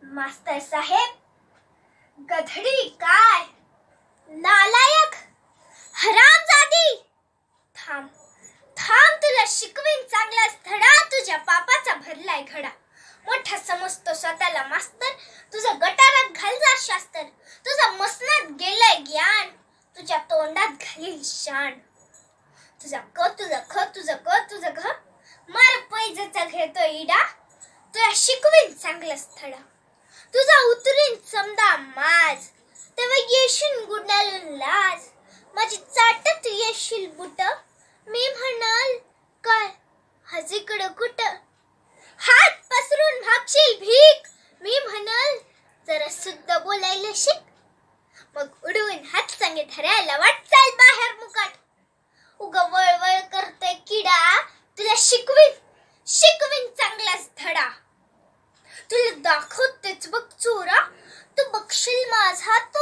मास्तर साहेब, गधडी काय, नालायक, हरामजादी, थांब थांब, तुला शिकवीन चांगलाच धडा. तुझ्या पापाचा भरलाय घडा. मोठा समजतो स्वतःला मास्तर, तुझं गटारात घाल जा शास्त्र. तुझं मसनात गेलंय ज्ञान, तुझ्या तोंडात घालील शान. तुझा क तुझा ख तुझं क तुझं घ, मार पैजेचा घेतो इडा. तुला शिकवीन चांगलाच धडा. तुझा उतरीन समदा माज, तेव्हा येशील गुंडाळून लाज. माझी चाटत येशील बुट, मी म्हणाल काय हजीकडं कुठं. हात पसरून मागशील भीक, मी म्हणाल जरा शुद्ध बोलायला शिक. मग उडवून हात सांगे धरायला वाटचाल बाहेर मुकाट. उगा वळवळ करतोय किडा, तुला शिकवीन चांगलाच धडा. तुला दाखवतेच बघ चोरा, तू बघशील माझा तो